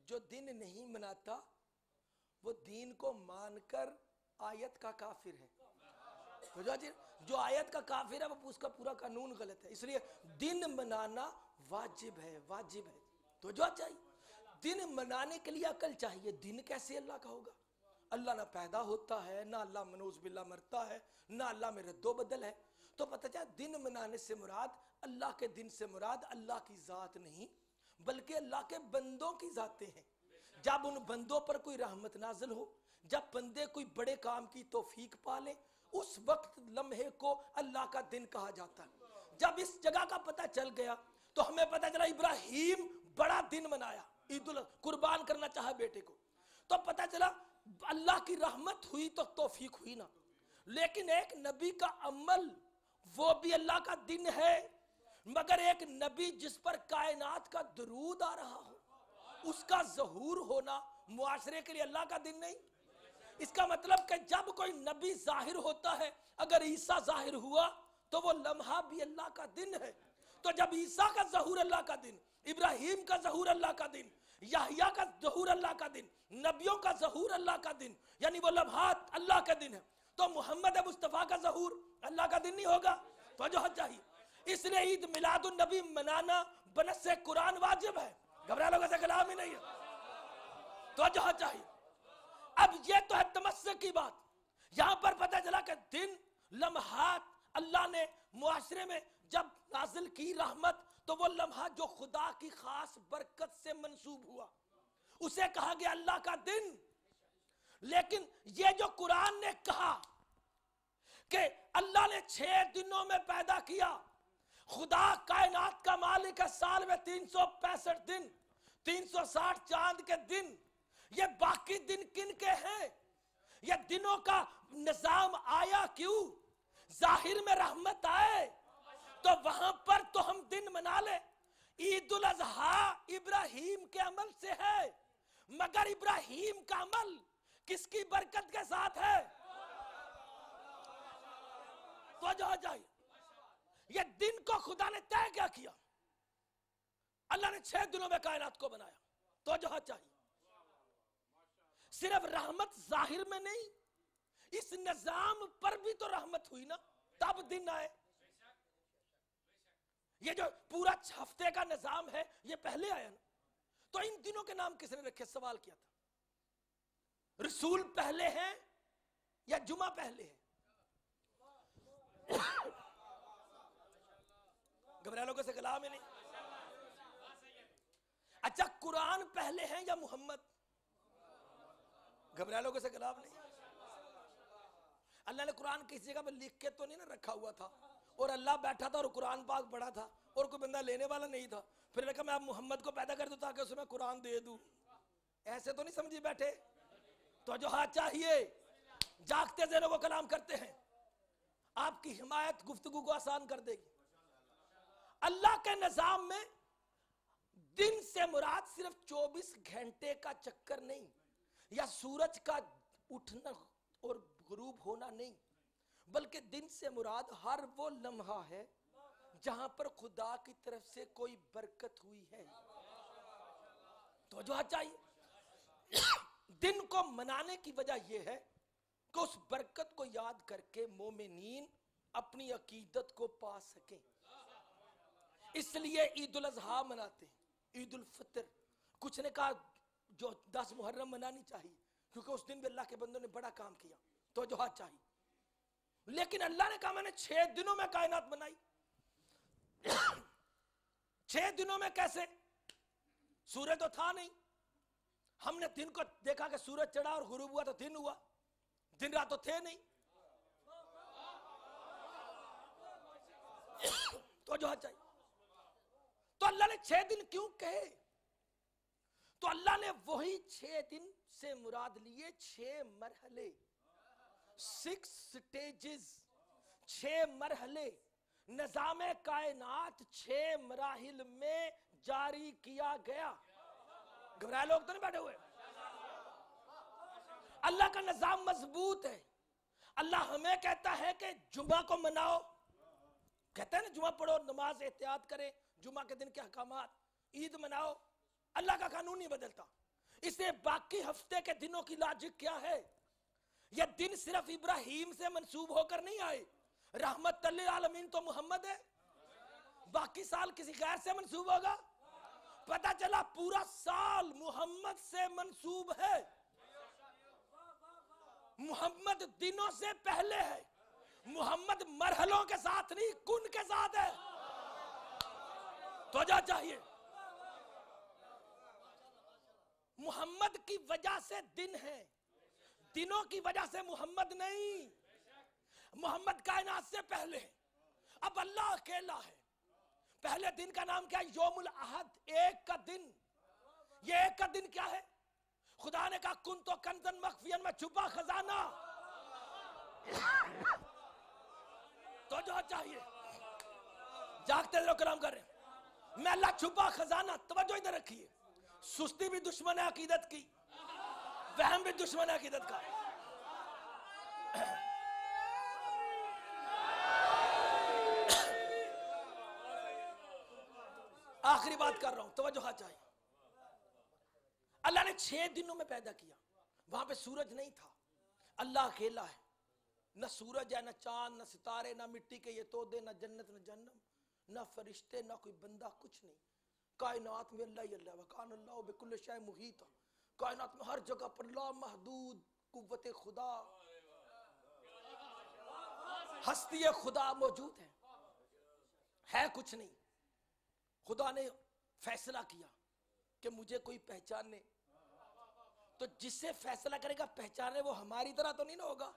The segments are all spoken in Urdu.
جو دن نہیں مناتا وہ دین کو مان کر آیت کا کافر ہے. جو آیت کا کافر ہے وہ اس کا پورا قانون غلط ہے. اس لیے دن منانا واجب ہے، واجب ہے. تو جو چاہیے دن منانے کے لیے عقل چاہیے. دن کیسے اللہ کا ہوگا؟ اللہ نہ پیدا ہوتا ہے، نہ اللہ منوز باللہ مرتا ہے، نہ اللہ میں رد و بدل ہے. تو پتہ چلا دن منانے سے مراد، اللہ کے دن سے مراد اللہ کی ذات نہیں بلکہ اللہ کے بندوں کی ذاتیں ہیں. جب ان بندوں پر کوئی رحمت نازل ہو، جب بندے کوئی بڑے کام کی توفیق پالے، اس وقت لمحے کو اللہ کا دن کہا جاتا ہے. جب اس جگہ کا پتہ چل گیا تو ہمیں پتہ چلا ابراہیم بڑا دن منایا، عید قربان کرنا چاہا بیٹے کو. تو پتہ چلا اللہ کی رحمت ہوئی تو توفیق ہوئی نا. لیکن ایک نبی کا عمل وہ بھی اللہ کا دن ہے، مگر ایک نبی جس پر کائنات کا درود آ رہا ہو، اس کا ظہور ہونا معاشرے کے لیے اللہ کا دن نہیں. اس کا مطلب کہ جب کوئی نبی ظاہر ہوتا ہے، اگر عیسیٰ ظاہر ہوا تو وہ لمحہ بھی اللہ کا دن ہے. تو جب عیسیٰ کا ظہور اللہ کا دن، ابراہیم کا ظہور اللہ کا دن، یحییٰ کا ظہور اللہ کا دن، نبیوں کا ظہور اللہ کا دن، یعنی وہ لمحات اللہ کا دن ہے، تو محمد مصطفیٰ کا ظہور اللہ کا دن نہیں ہوگا؟ توجہ چاہیے. اس لیے عید میلاد النبی منانا بنص قرآن واجب ہے. گھبرا لوگوں سے کلام ہی نہیں ہے. توجہ چاہیے. اب یہ تو ہے تمسک کی بات. یہاں پر پتہ چلا کہ دن، لمحات اللہ نے معاشرے میں جب نازل کی رحمت، تو وہ لمحہ جو خدا کی خاص برکت سے منسوب ہوا اسے کہا گیا اللہ کا دن. لیکن یہ جو قرآن نے کہا کہ اللہ نے 6 دنوں میں پیدا کیا، خدا کائنات کا مالک ہے، سال میں 365 دن، 360 چاند کے دن. یہ باقی دن کن کے ہیں؟ یہ دنوں کا نظام آیا کیوں؟ ظاہر میں رحمت آئے تو وہاں پر تو ہم دن منا لیں. عید الاضحیٰ ابراہیم کے عمل سے ہے، مگر ابراہیم کا عمل کس کی برکت کے ساتھ ہے؟ تو جو جائے یہ دن کو خدا نے طے کیا کیا. اللہ نے 6 دنوں میں کائنات کو بنایا. تو جو چاہیے صرف رحمت ظاہر میں نہیں، اس نظام پر بھی تو رحمت ہوئی نا، تب دن آئے. یہ جو پورا ہفتے کا نظام ہے یہ پہلے آیا نا. تو ان دنوں کے نام کس نے رکھے؟ سوال کیا تھا. رسول پہلے ہیں یا جمعہ پہلے ہے؟ گھبرا لوگوں سے کلام ہی نہیں. اچھا قرآن پہلے ہیں یا محمد؟ گھبرا لوگوں سے کلام نہیں. اللہ نے قرآن کسی جگہ پہ لکھ کے تو نہیں نا رکھا ہوا تھا اور اللہ بیٹھا تھا اور قرآن پاک پڑھا تھا اور کوئی بندہ لینے والا نہیں تھا، پھر نے کہا میں اب محمد کو پیدا کر دوں تاکہ اسے میں قرآن دے دوں. ایسے تو نہیں سمجھی بیٹھے. تو جو ہاتھ چاہیے جاگتے ذہنوں کو کلام کرتے ہیں. آپ کی حمایت گفتگو کو آسان کر دے گی. اللہ کے نظام میں دن سے مراد صرف 24 گھنٹے کا چکر نہیں، یا سورج کا اٹھنا اور غروب ہونا نہیں، بلکہ دن سے مراد ہر وہ لمحہ ہے جہاں پر خدا کی طرف سے کوئی برکت ہوئی ہے. تو جو چاہیے دن کو منانے کی وجہ یہ ہے کہ اس برکت کو یاد کر کے مومنین اپنی عقیدت کو پا سکیں. اس لیے عید الاضحیٰ مناتے ہیں، عید الفطر. کچھ نے کہا جو 10 محرم منانی چاہیے کیونکہ اس دن بھی اللہ کے بندوں نے بڑا کام کیا. تو جو ہاتھ چاہیے. لیکن اللہ نے کہا میں نے 6 دنوں میں کائنات بنائی. 6 دنوں میں کیسے؟ سورج تو تھا نہیں. ہم نے دن کو دیکھا کہ سورج چڑھا اور غروب ہوا تو دن ہوا. دن رات تو تھے نہیں. تو جو چاہیے. تو اللہ نے 6 دن کیوں کہے؟ تو اللہ نے وہی 6 دن سے مراد لیے 6 مرحلے، 6 سٹیجز، 6 مرحلے. نظام کائنات 6 مراحل میں جاری کیا گیا. گھبرائے لوگ تو نہیں بیٹھے ہوئے. اللہ کا نظام مضبوط ہے. اللہ ہمیں کہتا ہے کہ جمعہ کو مناؤ، کہتا ہے نا جمعہ پڑھو، نماز احتیاط کریں، جمعہ کے دن کے احکامات. عید مناؤ، اللہ کا قانون نہیں بدلتا. اسے باقی ہفتے کے دنوں کی لاجک کیا ہے؟ یہ دن صرف ابراہیم سے منسوب ہو کر نہیں آئے، رحمت للعالمین تو محمد ہے، باقی سال کسی غیر سے منسوب ہوگا؟ پتہ چلا پورا سال محمد سے منسوب ہے، محمد دنوں سے پہلے ہے، محمد مرحلوں کے ساتھ نہیں کن کے ساتھ ہے۔ توجہ چاہیے، محمد کی وجہ سے دن ہے، دنوں کی وجہ سے محمد نہیں۔ محمد کائنات سے پہلے ہے، اب اللہ اکیلا ہے۔ پہلے دن کا نام کیا ہے؟ یوم الاحد، ایک کا دن۔ یہ ایک کا دن کیا ہے؟ خدا نے کہا کن تو کنزن مخفین، میں چھپا خزانہ۔ تو جو چاہیے، جاگتے دلوں کلام کر رہے ہیں، میں اللہ چھپا خزانہ۔ توجہ ادھر رکھیے، سستی بھی دشمن ہے عقیدت کی، وہم بھی دشمن ہے عقیدت کا۔ آخری بات کر رہا ہوں، توجہ چاہیے۔ اللہ نے 6 دنوں میں پیدا کیا، وہاں پہ سورج نہیں تھا، اللہ اکیلا ہے، نہ سورج ہے، نہ چاند، نہ ستارے، نہ مٹی کے یہ تودے، نہ جنت، نہ جہنم، نہ فرشتے، نہ کوئی بندہ، کچھ نہیں۔ کائنات میں اللہ ہی اللہ، وکان اللہ بکل شیء محیط، کائنات میں ہر جگہ پر لامحدود قوت خدا، ہستی خدا موجود ہے کچھ نہیں۔ خدا نے فیصلہ کیا کہ مجھے کوئی پہچانے، تو جس سے فیصلہ کرے گا پہچانے، وہ ہماری طرح تو نہیں نہ ہوگا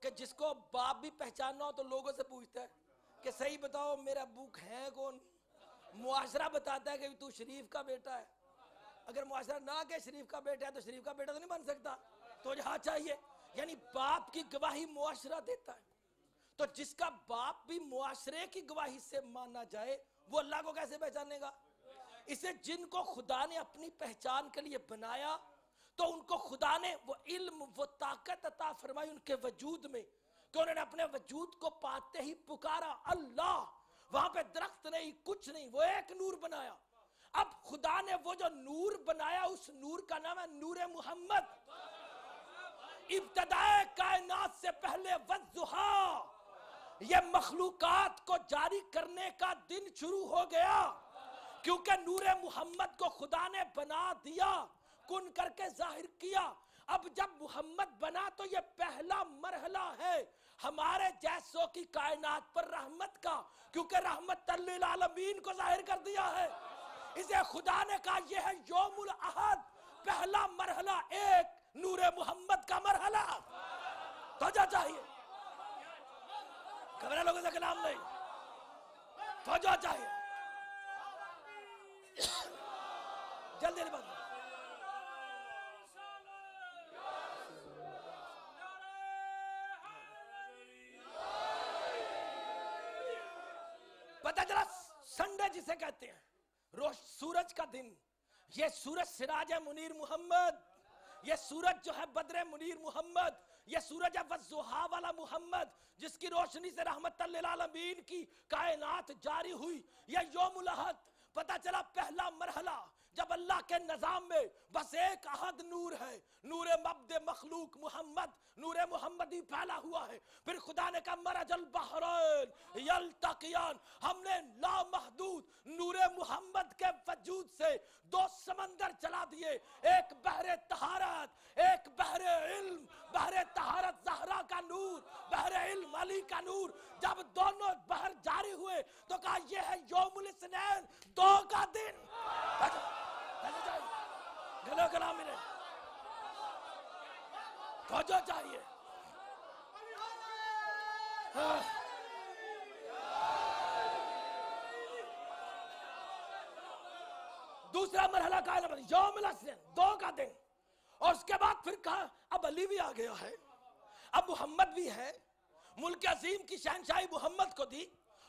کہ جس کو باپ بھی پہچاننا ہو تو لوگوں سے پوچھتا ہے کہ صحیح بتاؤ میرا ابو ہے کون؟ معاشرہ بتاتا ہے کہ تو شریف کا بیٹا ہے، اگر معاشرہ نہ کہ شریف کا بیٹا ہے تو شریف کا بیٹا تو نہیں بن سکتا۔ تو یہاں چاہیے، یعنی باپ کی گواہی معاشرہ دیتا ہے، تو جس کا باپ بھی معاشرے کی گواہی سے مانا جائے وہ اللہ کو کیسے پہچانے گا؟ اسے جن کو خدا نے اپنی پہچان کے لیے بنایا تو ان کو خدا نے وہ علم، وہ طاقت عطا فرمائی ان کے وجود میں کہ انہوں نے اپنے وجود کو پاتے ہی پکارا اللہ۔ وہاں پہ درخت نہیں، کچھ نہیں، وہ ایک نور بنایا۔ اب خدا نے وہ جو نور بنایا، اس نور کا نام ہے نور محمد۔ ابتدائے کائنات سے پہلے والضحیٰ، یہ مخلوقات کو جاری کرنے کا دن شروع ہو گیا، کیونکہ نور محمد کو خدا نے بنا دیا، کن کر کے ظاہر کیا۔ اب جب محمد بنا تو یہ پہلا مرحلہ ہے ہمارے جیسوں کی کائنات پر رحمت کا، کیونکہ رحمت للعالمین کو ظاہر کر دیا ہے۔ اسے خدا نے کہا یہ ہے یوم الاحد، پہلا مرحلہ، ایک نور محمد کا مرحلہ۔ توجہ چاہیے، خبریں لوگوں سے کلام نہیں، توجہ چاہیے، جلدی نہیں بات۔ پتہ چلا سنڈے جسے کہتے ہیں، روز سورج کا دن، یہ سورج سراج منیر محمد، یہ سورج جو ہے بدر منیر محمد، یہ سورج ہے والضحیٰ والا محمد، جس کی روشنی سے رحمت للعالمین کی کائنات جاری ہوئی۔ یہ یوم الاحد، پتہ چلا پہلا مرحلہ جب اللہ کے نظام میں بس ایک احد نور ہے، نور مبدأ مخلوق محمد، نور محمد ہی پھیلا ہوا ہے۔ پھر خدا نے کہا مرج البحرین یلتقیان، ہم نے لامحدود نور محمد کے وجود سے 2 سمندر چلا دیے، ایک بحر طہارت، ایک بحر علم، بحر طہارت زہرا کا نور، بحر علم علی کا نور۔ جب دونوں بحر جاری ہوئے تو کہا یہ ہے یوم الاثنین، 2 کا دن۔ گلو کلام ملے، توجہ چاہیے۔ دوسرا مرحلہ کا یوم الاثنین، 2 کا دن، اور اس کے بعد پھر کہا اب علی بھی آ گیا ہے، اب محمد بھی ہے، ملک عظیم کی شہنشاہی محمد کو دی،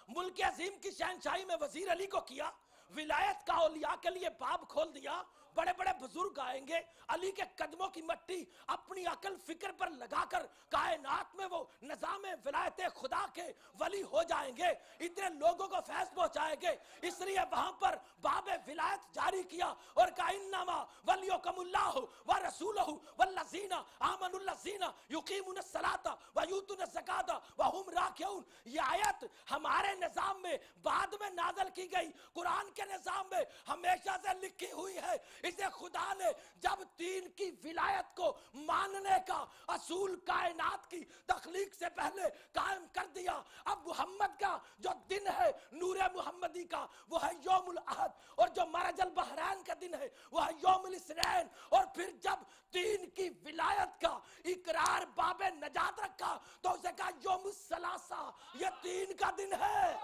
ملک عظیم کی شہنشاہی میں وزیر علی کو کیا، ولایت کا اولیاء کے لیے باب کھول دیا، بڑے بڑے بزرگ آئیں گے علی کے قدموں کی مٹی اپنی عقل فکر پر لگا کر کائنات میں وہ نظام ولایت خدا کے ولی ہو جائیں گے، اتنے لوگوں کو فیض پہنچائیں گے، اس لیے وہاں پر باب ولایت جاری کیا اور کہا انما ولیکم اللہ ورسولہ والذین آمنوا الذین یقیمون الصلاۃ ویؤتون الزکاۃ وہم راکعون۔ یہ آیت ہمارے نظام میں بعد میں نازل کی گئی، قرآن کے نظام میں ہمیشہ سے لکھی ہوئی ہے۔ اسے خدا نے جب دین کی ولایت کو ماننے کا اصول کائنات کی تخلیق سے پہلے قائم کر دیا، اب محمد کا جو دن ہے نور محمدی کا وہ ہے یوم الاحد، اور جو مرج البحرین کا دن ہے وہ ہے یوم الاثنین، اور پھر جب دین کی ولایت کا اقرار باب نجات رکھا تو اسے کہا یوم الثلاثہ، یہ دین کا دن ہے،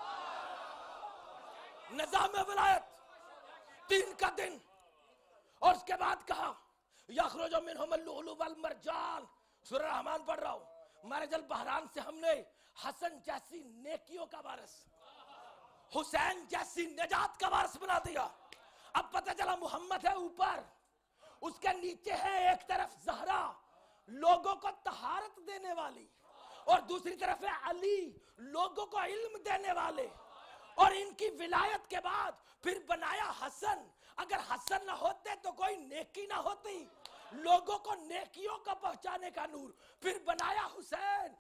نظام ولایت دین کا دن۔ اور اس کے بعد کہا یخرج منہم اللؤلؤ والمرجان، سورہ رحمان پڑھ رہا ہوں، مرج البحران سے ہم نے حسن جیسی نیکیوں کا وارث، حسین جیسی نجات کا وارث بنا دیا۔ اب پتہ چلا محمد ہے اوپر، اس کے نیچے ہے ایک طرف زہرا لوگوں کو طہارت دینے والی، اور دوسری طرف ہے علی لوگوں کو علم دینے والے، اور ان کی ولایت کے بعد پھر بنایا حسن۔ اگر حسن نہ ہوتے تو کوئی نیکی نہ ہوتی، لوگوں کو نیکیوں کا پہنچانے کا نور۔ پھر بنایا حسین